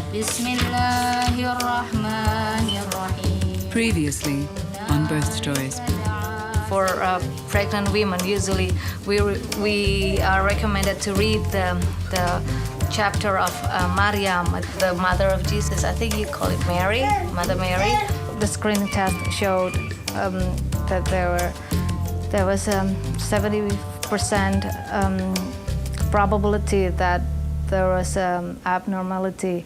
Bismillahirrahmanirrahim. Previously on Birth Stories. For pregnant women, usually we are recommended to read the chapter of Mariam, the mother of Jesus. I think you call it Mary, Mother Mary. The screening test showed that there was 70% probability that there was abnormality.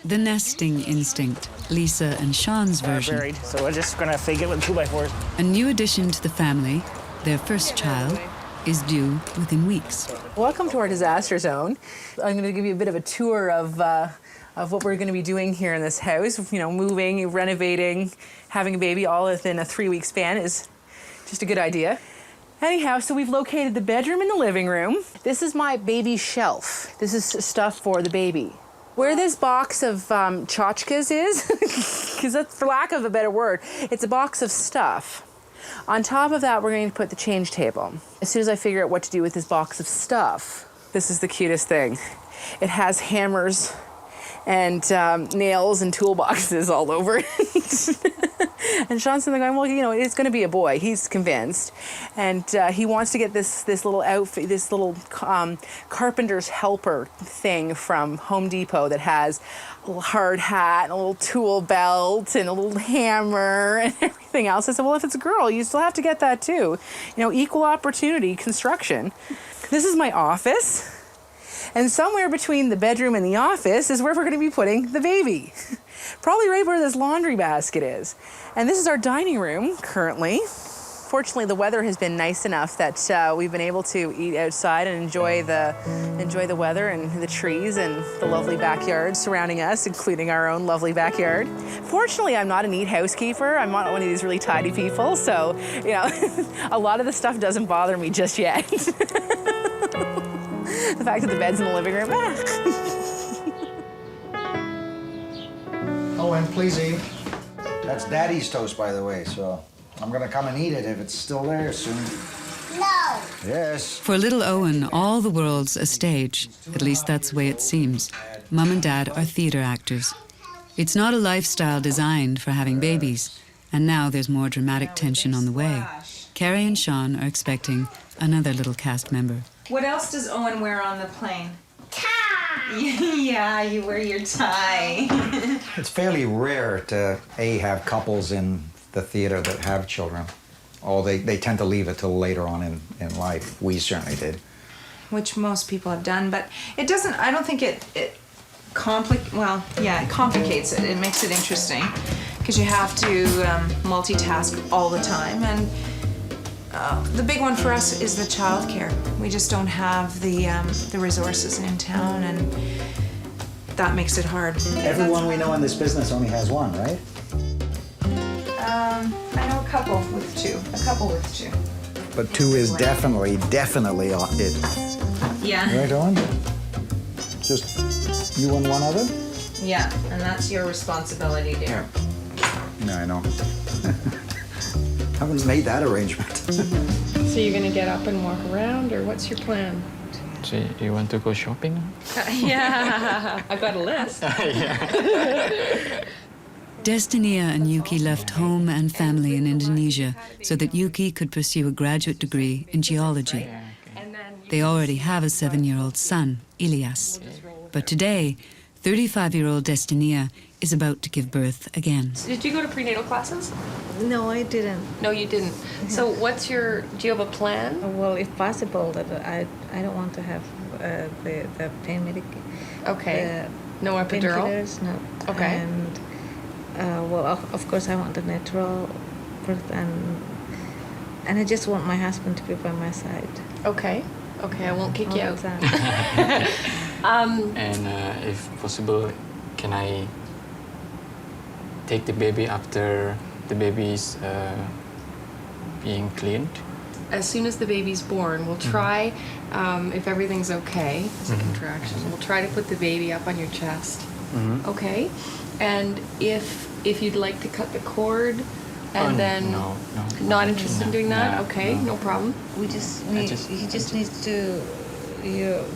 The nesting instinct, Lisa and Sean's version. Buried, so we're just gonna fake it with 2x4s. A new addition to the family, their first child, is due within weeks. Welcome to our disaster zone. I'm going to give you a bit of a tour of what we're going to be doing here in this house. You know, moving, renovating, having a baby all within a 3-week span is just a good idea. Anyhow, so we've located the bedroom and the living room. This is my baby shelf. This is stuff for the baby. Where this box of tchotchkes is, because that's for lack of a better word, it's a box of stuff. On top of that, we're going to put the change table. As soon as I figure out what to do with this box of stuff, this is the cutest thing. It has hammers and nails and toolboxes all over it. And Sean's sitting there going, well, you know, it's going to be a boy. He's convinced. And he wants to get this little outfit, this little carpenter's helper thing from Home Depot that has a little hard hat, and a little tool belt, and a little hammer, and everything else. I said, well, if it's a girl, you still have to get that too. You know, equal opportunity construction. This is my office. And somewhere between the bedroom and the office is where we're going to be putting the baby. Probably right where this laundry basket is. And this is our dining room currently. Fortunately, the weather has been nice enough that we've been able to eat outside and enjoy the weather and the trees and the lovely backyard surrounding us, including our own lovely backyard. Fortunately, I'm not a neat housekeeper. I'm not one of these really tidy people, so you know, a lot of the stuff doesn't bother me just yet. The fact that the bed's in the living room. Oh, and please eat. That's Daddy's toast, by the way, so I'm gonna come and eat it if it's still there soon. No. Yes. For little Owen, all the world's a stage. At least that's the way it seems. Mum and Dad are theatre actors. It's not a lifestyle designed for having babies. And now there's more dramatic tension on the way. Carrie and Sean are expecting another little cast member. What else does Owen wear on the plane? Tie. Yeah, you wear your tie. It's fairly rare to, have couples in the theater that have children. Oh, they tend to leave it till later on in life. We certainly did. Which most people have done, but it doesn't, I don't think it complicates it. It makes it interesting because you have to multitask all the time. And the big one for us is the childcare. We just don't have the resources in town, and that makes it hard. Everyone we know in this business only has one, right? I know a couple with two. But two is definitely it. Yeah. Right on? Just you and one other? Yeah, and that's your responsibility, dear. No, I know. Haven't made that arrangement. So you're gonna get up and walk around, or what's your plan? So you want to go shopping? Yeah, I've got a list. Destinia and Yuki left home and family in Indonesia so that Yuki could pursue a graduate degree in geology. They already have a 7-year-old son, Ilyas. But today, 35-year-old Destinia is about to give birth again. Did you go to prenatal classes? No, I didn't. No, you didn't. So do you have a plan? Well, if possible, that I don't want to have the pain medication. Okay. No epidural? Painkillers, no. Okay. And well, of course, I want the natural birth, and I just want my husband to be by my side. Okay. Okay, I won't kick you out. And if possible, can I take the baby after the baby is being cleaned? as soon as the baby's born, we'll try, if everything's okay, it's a contraction, we'll try to put the baby up on your chest. Okay? And if you'd like to cut the cord, and then no. not interested in doing that, No, okay, no. no problem. We just need, he just needs to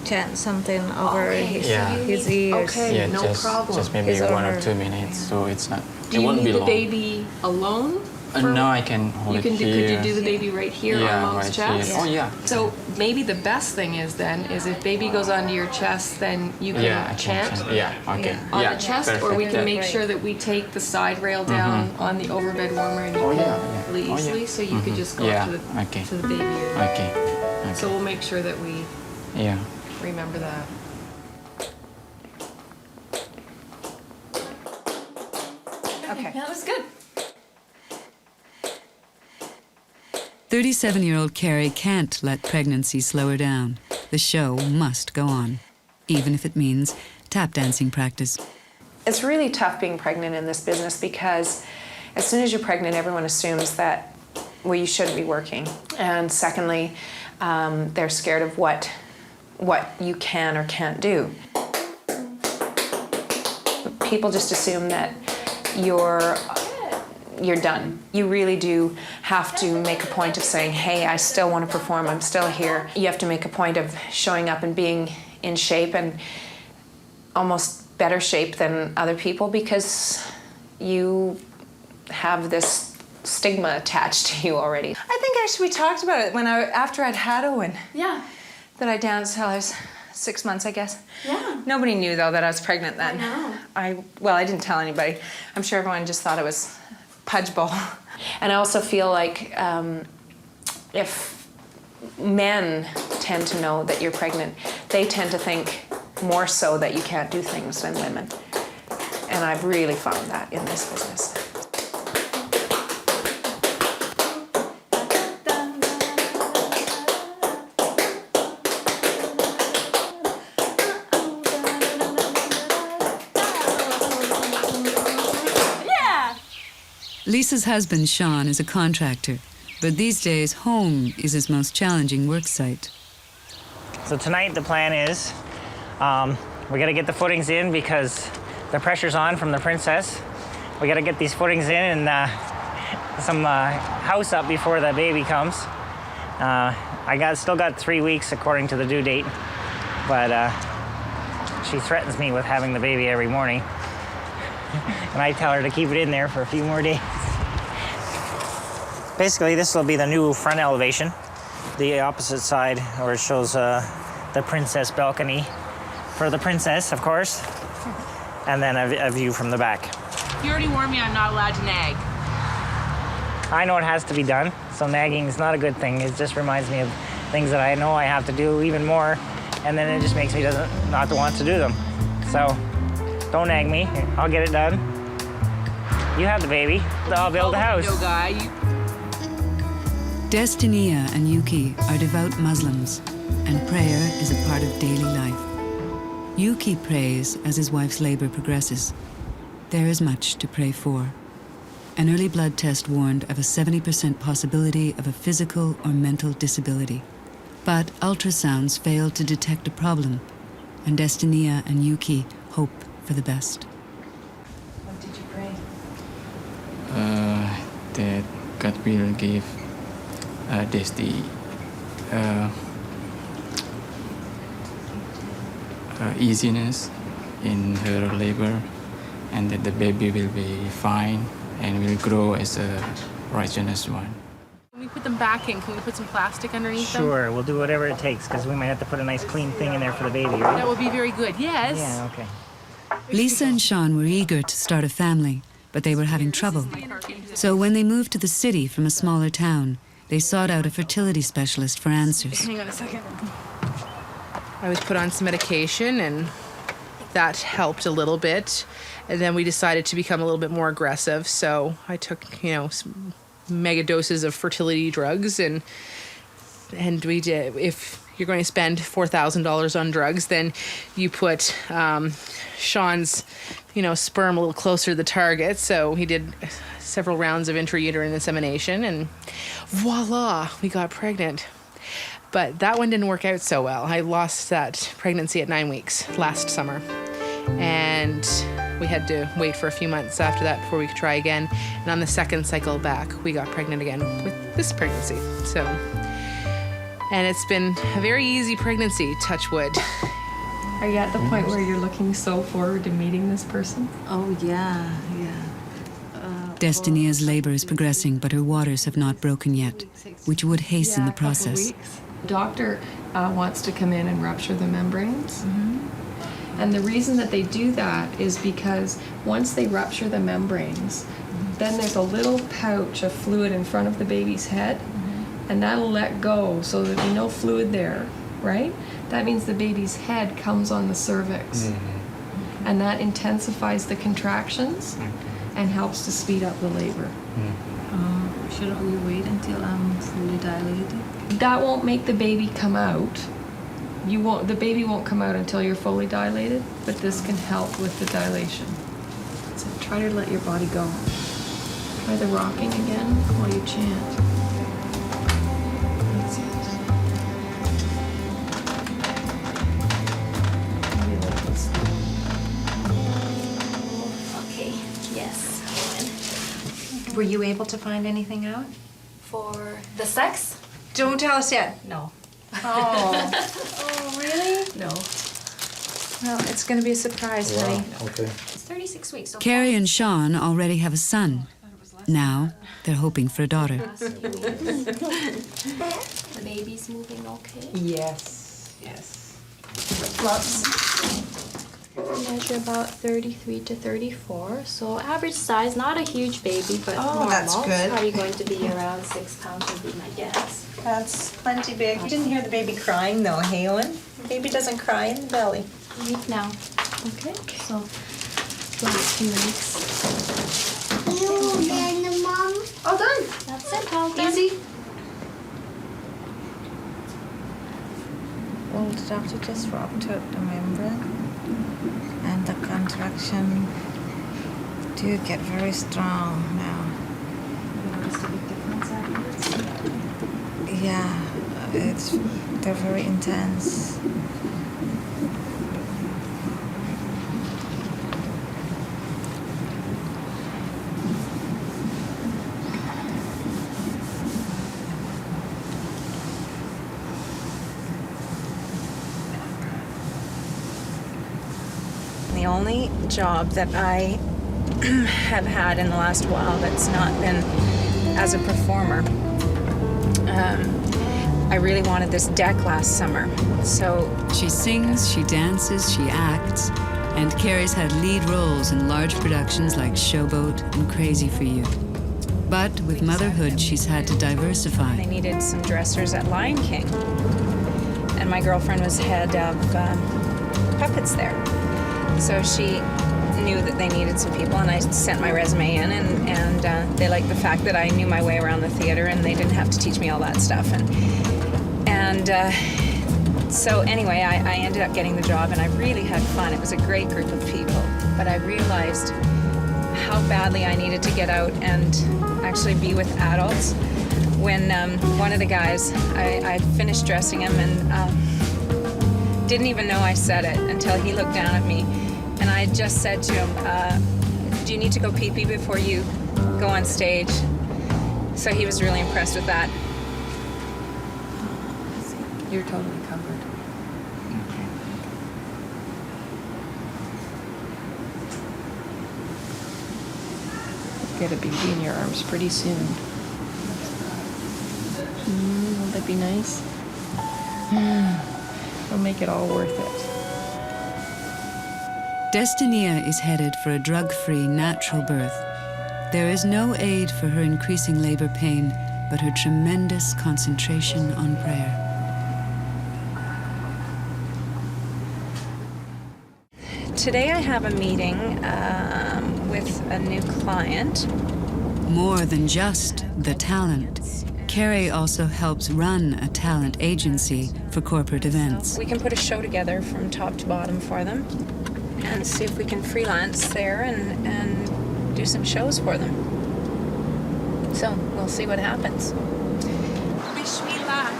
chant something over his, Yeah. his ears. Okay, Yeah, no problem. just maybe It's 1 over. or 2 minutes, so it's not. Do it you won't need be the long. baby alone? No, I can hold You it can do, here. could you do the baby right here Yeah, on Mom's right chest? here. Oh, yeah. So maybe the best thing is then is if baby goes onto your chest, then you can Yeah, I can chant Yeah, okay. Yeah. on Yeah, the chest, or perfect. we can Yeah. make sure that we take the side rail down on the overbed warmer and you Oh, can yeah. really Oh, yeah. easily, so you could just go Yeah, up to the okay. to the baby ear. Okay. So we'll make sure that we Yeah. remember that. Okay, that was good. 37-year-old Carrie can't let pregnancy slow her down. The show must go on, even if it means tap dancing practice. It's really tough being pregnant in this business because as soon as you're pregnant, everyone assumes that, well, you shouldn't be working. And secondly, they're scared of what you can or can't do. People just assume that you're done. You really do have to make a point of saying, hey, I still want to perform, I'm still here. You have to make a point of showing up and being in shape and almost better shape than other people because you have this stigma attached to you already. I think actually we talked about it after I'd had Owen. Yeah. That I danced till I was 6 months, I guess. Yeah. Nobody knew though that I was pregnant then. I know. Well, I didn't tell anybody. I'm sure everyone just thought it was pudge bowl. And I also feel like if men tend to know that you're pregnant, they tend to think more so that you can't do things than women. And I've really found that in this business. Lisa's husband, Sean, is a contractor, but these days home is his most challenging work site. So tonight the plan is we got to get the footings in because the pressure's on from the princess. We got to get these footings in and some house up before the baby comes. I still got 3 weeks according to the due date, but she threatens me with having the baby every morning. And I tell her to keep it in there for a few more days. Basically, this will be the new front elevation. The opposite side, where it shows the princess balcony for the princess, of course, and then a view from the back. You already warned me I'm not allowed to nag. I know it has to be done, so nagging is not a good thing. It just reminds me of things that I know I have to do even more, and then it just makes me not to want to do them. So don't nag me. I'll get it done. You have the baby. I'll build the house. Destinia and Yuki are devout Muslims, and prayer is a part of daily life. Yuki prays as his wife's labor progresses. There is much to pray for. An early blood test warned of a 70% possibility of a physical or mental disability. But ultrasounds failed to detect a problem, and Destinia and Yuki hope for the best. What did you pray? That God will give Desti easiness in her labor, and that the baby will be fine and will grow as a righteous one. When we put them back in, can we put some plastic underneath them? Sure, we'll do whatever it takes because we might have to put a nice clean thing in there for the baby, right? That would be very good. Yes. Yeah, okay. Lisa and Sean were eager to start a family, but they were having trouble. So when they moved to the city from a smaller town, they sought out a fertility specialist for answers. Hang on a second. I was put on some medication and that helped a little bit. And then we decided to become a little bit more aggressive. So I took, some mega doses of fertility drugs and And we did, if you're going to spend $4,000 on drugs, then you put Sean's, sperm a little closer to the target. So he did several rounds of intrauterine insemination, and voila, we got pregnant. But that one didn't work out so well. I lost that pregnancy at 9 weeks last summer. And we had to wait for a few months after that before we could try again. And on the second cycle back, we got pregnant again with this pregnancy. And it's been a very easy pregnancy, touch wood. Are you at the point where you're looking so forward to meeting this person? Oh, yeah. Destinia's labor is progressing, but her waters have not broken yet, which would hasten the process. Doctor wants to come in and rupture the membranes. And the reason that they do that is because once they rupture the membranes, then there's a little pouch of fluid in front of the baby's head, and that'll let go so there'll be no fluid there, right? That means the baby's head comes on the cervix. And that intensifies the contractions and helps to speed up the labor. Shouldn't we wait until I'm fully dilated? That won't make the baby come out. The baby won't come out until you're fully dilated, but this can help with the dilation. So try to let your body go. Try the rocking again while you chant. That's it. Maybe a little bit slow. Okay, yes. Were you able to find anything out? For the sex? Don't tell us yet. No. Oh. Oh, really? No. Well, it's going to be a surprise, honey. Okay. It's 36 weeks. So Carrie and Sean already have a son. Now they're hoping for a daughter. The baby's moving okay. Yes. Yes. Gloves. Measure about 33 to 34. So average size, not a huge baby, but normal. That's good. Probably going to be around 6 pounds would be my guess. That's plenty big. You didn't hear the baby crying though, Halen. The baby doesn't cry in the belly. Week now. Okay. So last 2 weeks. You and the mom. All done. That's it. All done. Easy. Well, the doctor just ruptured the membrane, and the contraction do get very strong now. Yeah, they're very intense. The only job that I have had in the last while that's not been as a performer. I really wanted this deck last summer, so... She sings, she dances, she acts, and Carrie's had lead roles in large productions like Showboat and Crazy for You. But with motherhood, she's had to diversify. They needed some dressers at Lion King, and my girlfriend was head of puppets there. So she knew that they needed some people, and I sent my resume in, and they liked the fact that I knew my way around the theater, and they didn't have to teach me all that stuff. So anyway, I ended up getting the job, and I really had fun. It was a great group of people, but I realized how badly I needed to get out and actually be with adults when one of the guys, I finished dressing him and didn't even know I said it until he looked down at me. And I just said to him, do you need to go pee-pee before you go on stage? So he was really impressed with that. You're totally covered. Get a baby in your arms pretty soon. Will that be nice? It'll make it all worth it. Destinia is headed for a drug-free natural birth. There is no aid for her increasing labor pain, but her tremendous concentration on prayer. Today I have a meeting with a new client. More than just the talent, Carrie also helps run a talent agency for corporate events. We can put a show together from top to bottom for them and see if we can freelance there and do some shows for them. So we'll see what happens. Wish me luck.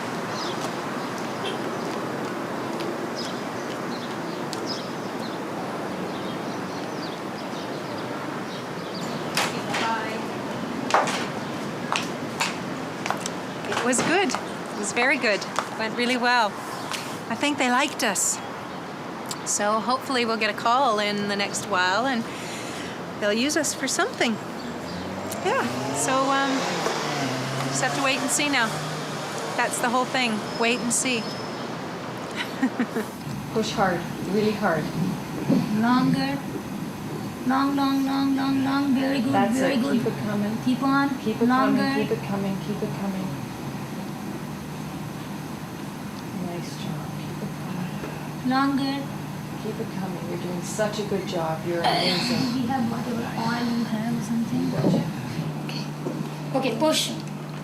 It was good. It was very good. Went really well. I think they liked us. So hopefully we'll get a call in the next while and they'll use us for something. Yeah, so just have to wait and see now. That's the whole thing, wait and see. Push hard, really hard. Longer. Long, long, long, long, long. Very good, That's very it. good. Keep it coming. Keep on. Keep it Longer. coming, keep it coming, keep it coming. Nice job. Keep it coming. Longer. Keep it coming. You're doing such a good job. You're amazing. We have whatever oil you have or something. Okay. Okay, push.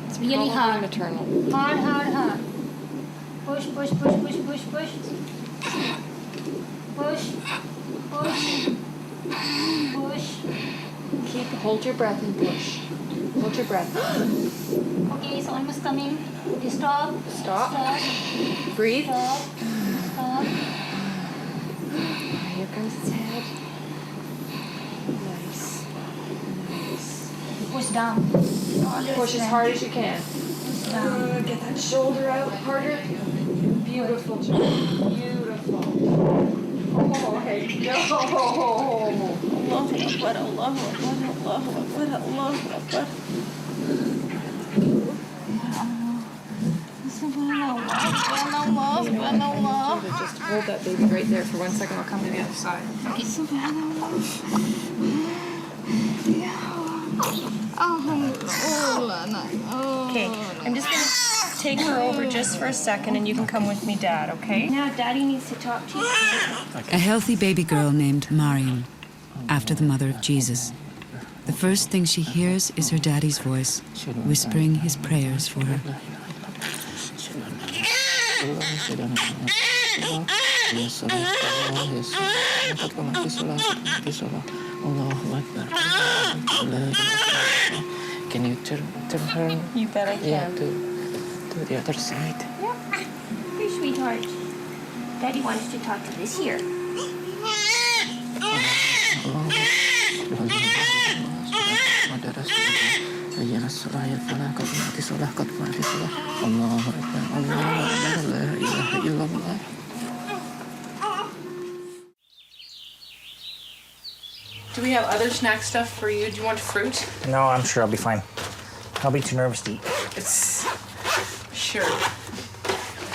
It's really Probably hard. maternal. Hard, hard, hard. Push, push, push, push, push, push. Push. Push. Push. Hold your breath and push. Hold your breath. Okay, it's almost coming. Okay, stop. Stop. Stop. Breathe. Stop. Stop. Here comes its head. Nice. Nice. Push down. Push as hard as you can. Push down. Get that shoulder out harder. Beautiful job. Beautiful. Oh, hey, go. Allahu Akbar, Allahu Akbar, Allahu Akbar, Allahu Akbar. Subhanallah. Just hold that baby right there for 1 second. I'll come to the other side. Okay, subhanallah. Okay, I'm just gonna take her over just for a second and you can come with me, Dad, okay? Now Daddy needs to talk to you. A healthy baby girl named Mariam, after the mother of Jesus. The first thing she hears is her daddy's voice, whispering his prayers for her. Can you turn her? You bet I can. Yeah, to the other side. Yeah. Here, sweetheart. Daddy wants to talk to this here. Do we have other snack stuff for you? Do you want fruit? No, I'm sure I'll be fine. I'll be too nervous to eat. It's sure.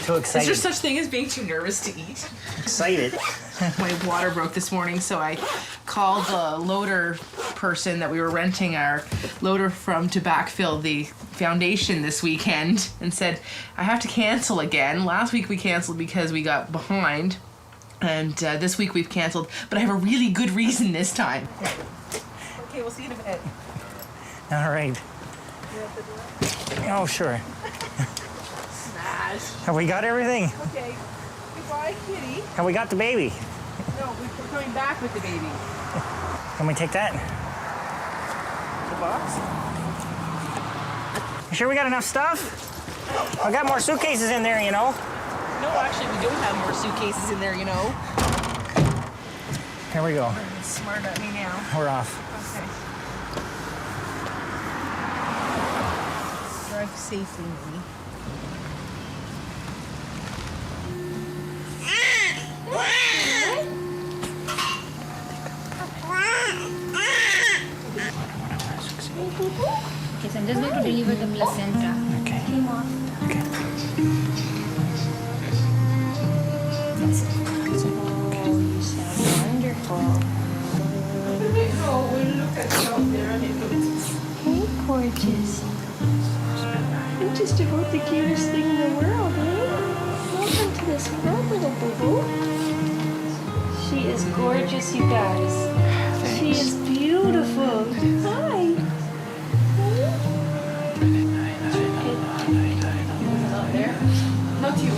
Too Is excited. there such thing as being too nervous to eat? Excited. My water broke this morning, so I called the loader person that we were renting our loader from to backfill the foundation this weekend and said, I have to cancel again. Last week we canceled because we got behind, and this week we've canceled, but I have a really good reason this time. Okay, we'll see you in a bit. All right. Oh, sure. Have we got everything? Okay. Goodbye, kitty. Have we got the baby? No, we're coming back with the baby. Can we take that? The box? You sure we got enough stuff? I got more suitcases in there, you know. No, actually, we don't have more suitcases in there, you know. Here we go. You're smart at me now. We're off. Okay. Drive safely, Mommy. Okay, so I'm just going to deliver the placenta. Okay. Okay, Mom. Okay. Oh, you sound wonderful. Hey, gorgeous. You're just about the cutest thing in the world, eh? Welcome to this world, little boo-boo. She is gorgeous, you guys. She is beautiful. Hi. Good. Not you.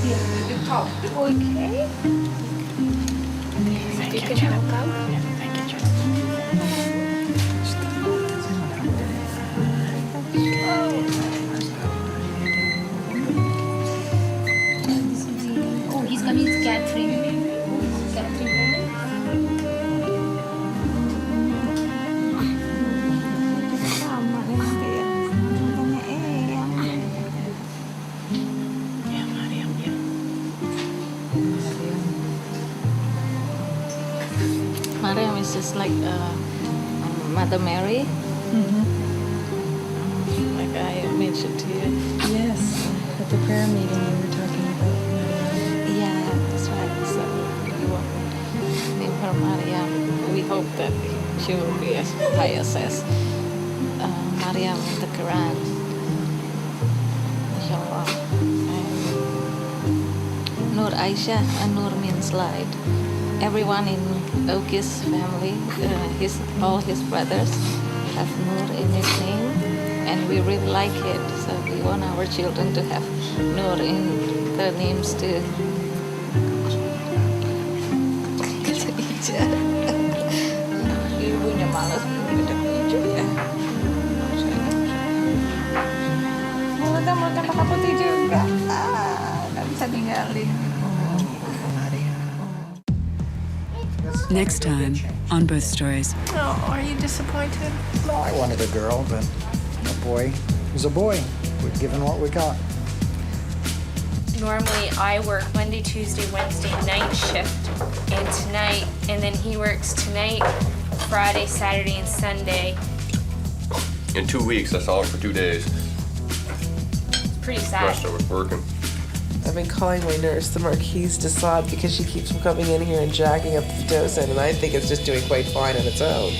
Yeah, the top. Okay. You can help out. Oh, he's coming to Catherine. Mariam is just like Mother Mary. Like I mentioned to you. Yes, at the prayer meeting we were talking about Mariam. Yeah, that's right. So we will name her Mariam. We hope that she will be as pious as Mariam in the Quran. Inshallah. And Nur Aisha, and Nur means light. Everyone in Oki's family, all his brothers have Nur in his name, and we really like it. So we want our children to have Nur in their names too. Ibunya malas minum hijau ya. Mulut mata putih juga. Nggak bisa tinggalin. Next time on Birth Stories. Oh, are you disappointed? No, I wanted a girl, but a boy was a boy. We've given what we got. Normally I work Monday, Tuesday, Wednesday night shift, and then he works tonight, Friday, Saturday, and Sunday. In 2 weeks, I saw her for 2 days. It's pretty The sad. rest I was working. I've been calling my nurse the Marquise de Sade because she keeps coming in here and jacking up the Pitocin, and I think it's just doing quite fine on its own.